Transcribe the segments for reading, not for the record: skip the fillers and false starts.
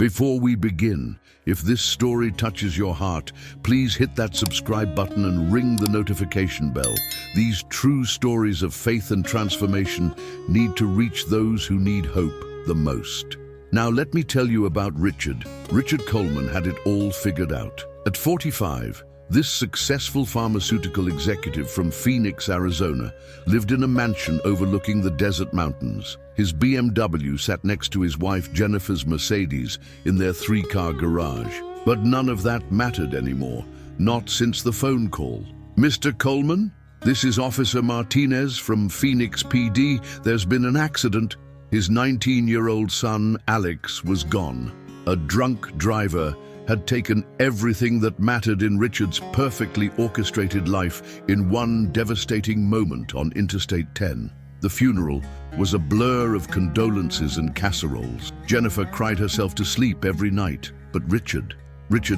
Before we begin, if this story touches your heart, please hit that subscribe button and ring the notification bell. These true stories of faith and transformation need to reach those who need hope the most. Now let me tell you about Richard. Richard Coleman had it all figured out. At 45, this successful pharmaceutical executive from Phoenix, Arizona, lived in a mansion overlooking the desert mountains. His BMW sat next to his wife Jennifer's Mercedes in their 3-car garage. But none of that mattered anymore, not since the phone call. "Mr. Coleman, this is Officer Martinez from Phoenix PD. There's been an accident." His 19-year-old son, Alex, was gone. A drunk driver had taken everything that mattered in Richard's perfectly orchestrated life in one devastating moment on Interstate 10. The funeral was a blur of condolences and casseroles. Jennifer cried herself to sleep every night, but Richard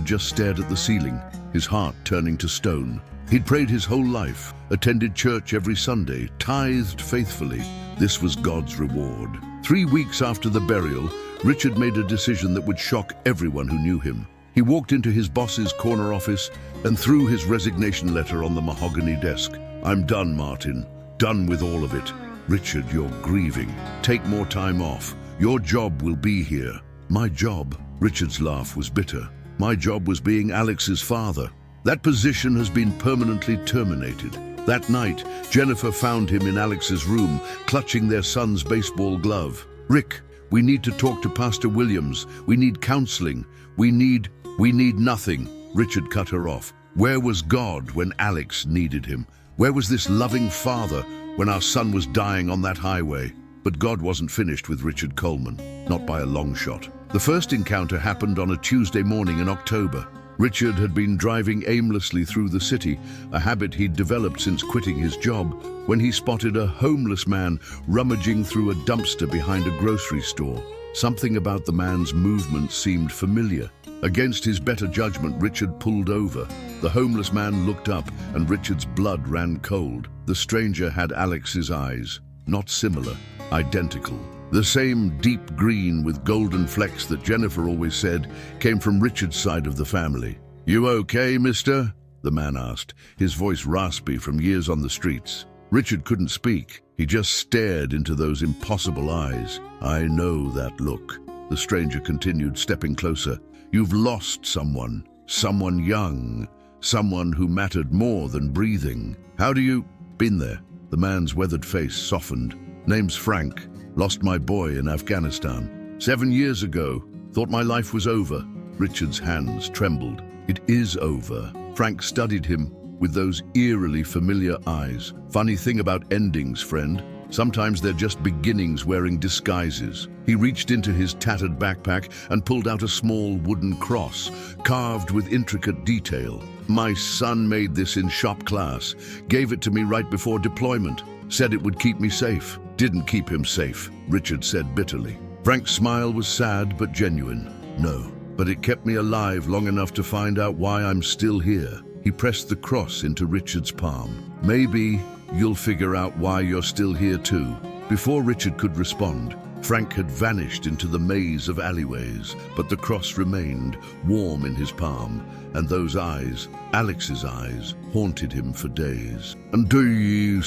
just stared at the ceiling, his heart turning to stone. He'd prayed his whole life, attended church every Sunday, tithed faithfully. This was God's reward. 3 weeks after the burial, Richard made a decision that would shock everyone who knew him. He walked into his boss's corner office and threw his resignation letter on the mahogany desk. "I'm done, Martin. Done with all of it. Richard, you're grieving. Take more time off. Your job will be here." "My job?" Richard's laugh was bitter. "My job was being Alex's father. That position has been permanently terminated." That night, Jennifer found him in Alex's room, clutching their son's baseball glove. "Rick, we need to talk to Pastor Williams. We need counseling. We need nothing." Richard cut her off. Where was God when Alex needed him? Where was this loving father when our son was dying on that highway? But God wasn't finished with Richard Coleman, not by a long shot. The first encounter happened on a Tuesday morning in October. Richard had been driving aimlessly through the city, a habit he'd developed since quitting his job, when he spotted a homeless man rummaging through a dumpster behind a grocery store. Something about the man's movements seemed familiar. Against his better judgment, Richard pulled over. The homeless man looked up, and Richard's blood ran cold. The stranger had Alex's eyes, not similar, identical. The same deep green with golden flecks that Jennifer always said came from Richard's side of the family. "You okay, mister?" the man asked, his voice raspy from years on the streets. Richard couldn't speak. He just stared into those impossible eyes. "I know that look," the stranger continued, stepping closer. "You've lost someone young, someone who mattered more than breathing. How do you—" "Been there." The man's weathered face softened. "Name's Frank. Lost my boy in Afghanistan. 7 years ago. Thought my life was over." Richard's hands trembled. "It is over." Frank studied him with those eerily familiar eyes. "Funny thing about endings, friend. Sometimes they're just beginnings wearing disguises." He reached into his tattered backpack and pulled out a small wooden cross, carved with intricate detail. "My son made this in shop class. Gave it to me right before deployment. Said it would keep me safe." "Didn't keep him safe," Richard said bitterly. Frank's smile was sad but genuine. "No, but it kept me alive long enough to find out why I'm still here." He pressed the cross into Richard's palm. "Maybe you'll figure out why you're still here too." Before Richard could respond, Frank had vanished into the maze of alleyways, but the cross remained, warm in his palm, and those eyes, Alex's eyes, haunted him for days. "And do you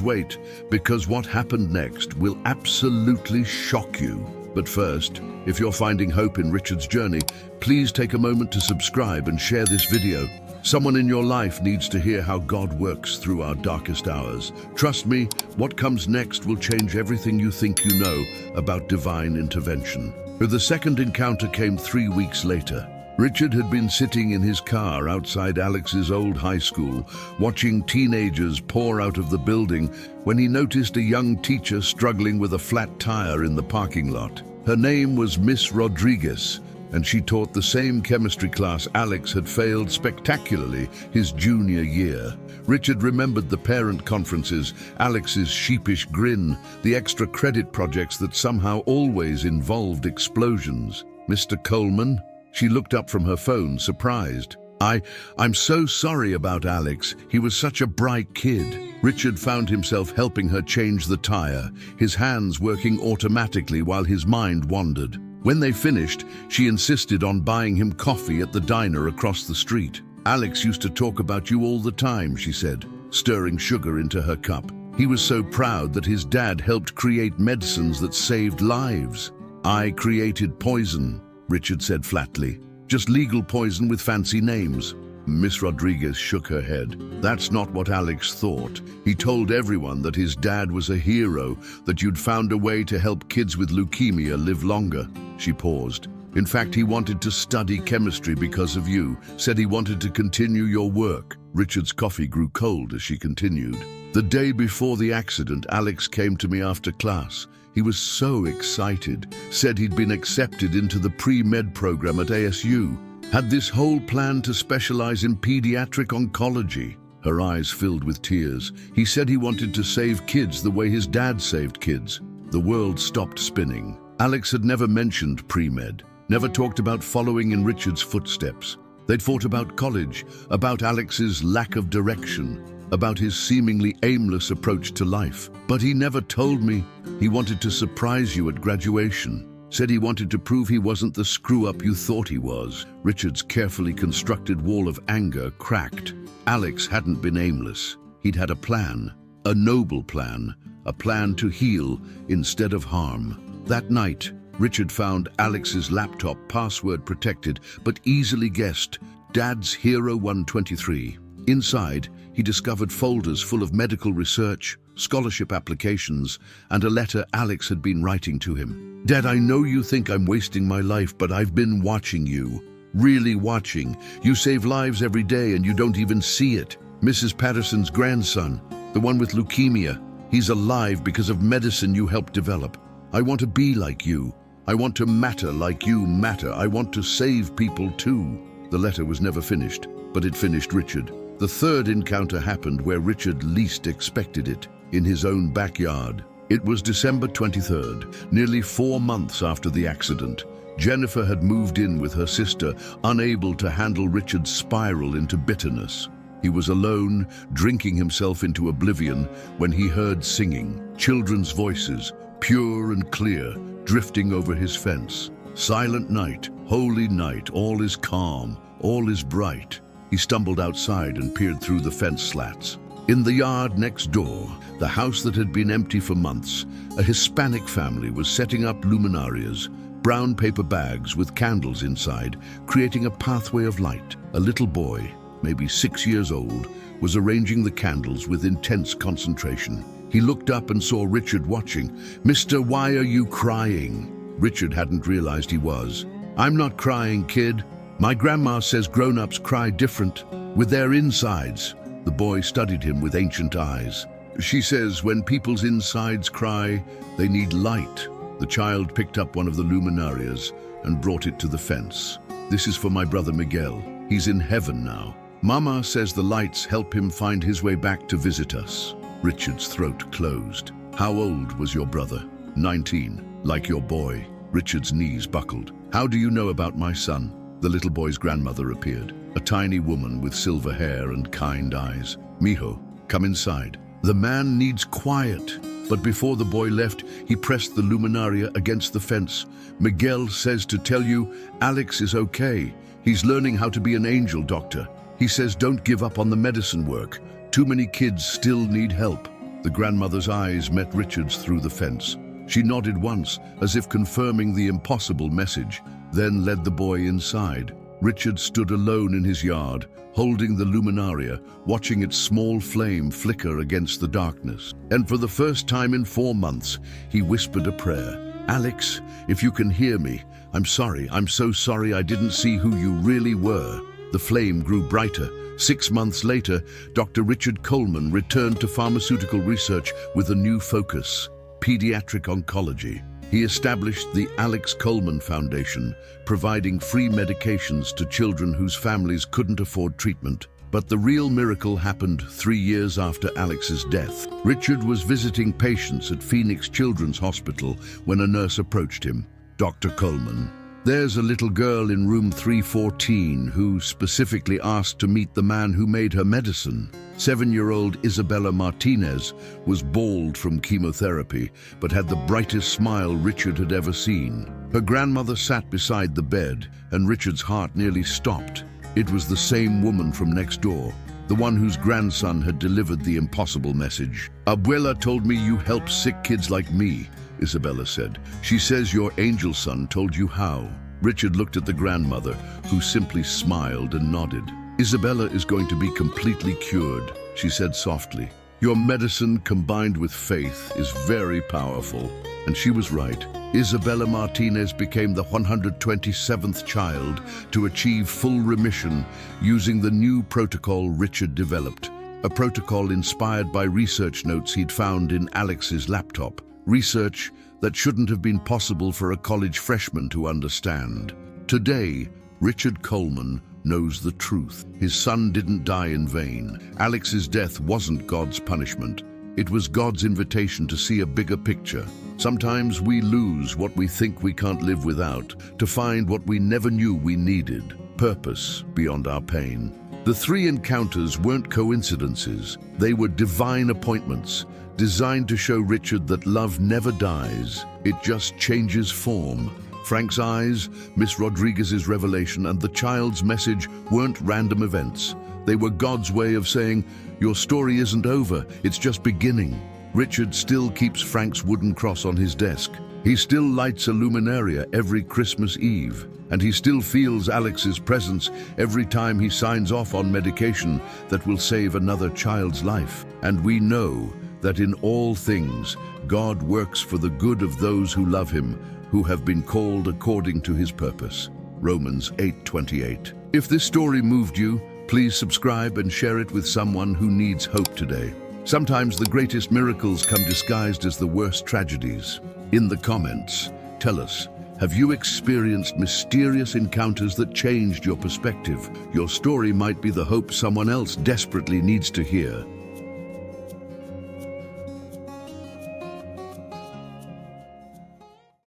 wait, because what happened next will absolutely shock you." But first, if you're finding hope in Richard's journey, please take a moment to subscribe and share this video. Someone in your life needs to hear how God works through our darkest hours. Trust me, what comes next will change everything you think you know about divine intervention. The second encounter came 3 weeks later. Richard had been sitting in his car outside Alex's old high school, watching teenagers pour out of the building, when he noticed a young teacher struggling with a flat tire in the parking lot. Her name was Miss Rodriguez, and she taught the same chemistry class Alex had failed spectacularly his junior year. Richard remembered the parent conferences, Alex's sheepish grin, the extra credit projects that somehow always involved explosions. "Mr. Coleman?" She looked up from her phone, surprised. I'm so sorry about Alex. He was such a bright kid." Richard found himself helping her change the tire, his hands working automatically while his mind wandered. When they finished, she insisted on buying him coffee at the diner across the street. "Alex used to talk about you all the time," she said, stirring sugar into her cup. "He was so proud that his dad helped create medicines that saved lives." "I created poison," Richard said flatly. "Just legal poison with fancy names." Miss Rodriguez shook her head. "That's not what Alex thought. He told everyone that his dad was a hero, that you'd found a way to help kids with leukemia live longer." She paused. "In fact, he wanted to study chemistry because of you, said he wanted to continue your work." Richard's coffee grew cold as she continued. "The day before the accident, Alex came to me after class. He was so excited, said he'd been accepted into the pre-med program at ASU. Had this whole plan to specialize in pediatric oncology." Her eyes filled with tears. "He said he wanted to save kids the way his dad saved kids." The world stopped spinning. Alex had never mentioned pre-med, never talked about following in Richard's footsteps. They'd fought about college, about Alex's lack of direction, about his seemingly aimless approach to life. "But he never told me he wanted to surprise you at graduation. Said he wanted to prove he wasn't the screw-up you thought he was." Richard's carefully constructed wall of anger cracked. Alex hadn't been aimless. He'd had a plan, a noble plan, a plan to heal instead of harm. That night, Richard found Alex's laptop password protected, but easily guessed, Dad's Hero 123. Inside, he discovered folders full of medical research, scholarship applications, and a letter Alex had been writing to him. "Dad, I know you think I'm wasting my life, but I've been watching you. Really watching. You save lives every day and you don't even see it. Mrs. Patterson's grandson, the one with leukemia, he's alive because of medicine you helped develop. I want to be like you. I want to matter like you matter. I want to save people too." The letter was never finished, but it finished Richard. The third encounter happened where Richard least expected it, in his own backyard. It was December 23rd, nearly 4 months after the accident. Jennifer had moved in with her sister, unable to handle Richard's spiral into bitterness. He was alone, drinking himself into oblivion, when he heard singing, children's voices, pure and clear, drifting over his fence. "Silent night, holy night, all is calm, all is bright." He stumbled outside and peered through the fence slats. In the yard next door, the house that had been empty for months, a Hispanic family was setting up luminarias, brown paper bags with candles inside, creating a pathway of light. A little boy, maybe 6 years old, was arranging the candles with intense concentration. He looked up and saw Richard watching. "Mister, why are you crying?" Richard hadn't realized he was. "I'm not crying, kid. My grandma says grown-ups cry different, with their insides." The boy studied him with ancient eyes. "She says when people's insides cry, they need light." The child picked up one of the luminarias and brought it to the fence. "This is for my brother Miguel. He's in heaven now. Mama says the lights help him find his way back to visit us." Richard's throat closed. "How old was your brother?" 19, like your boy." Richard's knees buckled. "How do you know about my son?" The little boy's grandmother appeared, a tiny woman with silver hair and kind eyes. "Mijo, come inside. The man needs quiet." But before the boy left, he pressed the luminaria against the fence. "Miguel says to tell you, Alex is okay. He's learning how to be an angel doctor. He says don't give up on the medicine work. Too many kids still need help." The grandmother's eyes met Richard's through the fence. She nodded once, as if confirming the impossible message, then led the boy inside. Richard stood alone in his yard, holding the luminaria, watching its small flame flicker against the darkness. And for the first time in 4 months, he whispered a prayer. "Alex, if you can hear me, I'm sorry. I'm so sorry I didn't see who you really were." The flame grew brighter. 6 months later, Dr. Richard Coleman returned to pharmaceutical research with a new focus: pediatric oncology. He established the Alex Coleman Foundation, providing free medications to children whose families couldn't afford treatment. But the real miracle happened 3 years after Alex's death. Richard was visiting patients at Phoenix Children's Hospital when a nurse approached him. "Dr. Coleman, there's a little girl in room 314 who specifically asked to meet the man who made her medicine." 7-year-old Isabella Martinez was bald from chemotherapy, but had the brightest smile Richard had ever seen. Her grandmother sat beside the bed, and Richard's heart nearly stopped. It was the same woman from next door, the one whose grandson had delivered the impossible message. "Abuela told me you help sick kids like me," Isabella said. "She says your angel son told you how." Richard looked at the grandmother, who simply smiled and nodded. "Isabella is going to be completely cured," she said softly. "Your medicine combined with faith is very powerful." And she was right. Isabella Martinez became the 127th child to achieve full remission using the new protocol Richard developed. A protocol inspired by research notes he'd found in Alex's laptop. Research that shouldn't have been possible for a college freshman to understand. Today, Richard Coleman knows the truth. His son didn't die in vain. Alex's death wasn't God's punishment. It was God's invitation to see a bigger picture. Sometimes we lose what we think we can't live without, to find what we never knew we needed, purpose beyond our pain. The 3 encounters weren't coincidences. They were divine appointments, designed to show Richard that love never dies. It just changes form. Frank's eyes, Miss Rodriguez's revelation, and the child's message weren't random events. They were God's way of saying, your story isn't over, it's just beginning. Richard still keeps Frank's wooden cross on his desk. He still lights a luminaria every Christmas Eve. And he still feels Alex's presence every time he signs off on medication that will save another child's life. And we know that in all things, God works for the good of those who love him, who have been called according to his purpose. Romans 8:28. If this story moved you, please subscribe and share it with someone who needs hope today. Sometimes the greatest miracles come disguised as the worst tragedies. In the comments, tell us, have you experienced mysterious encounters that changed your perspective? Your story might be the hope someone else desperately needs to hear.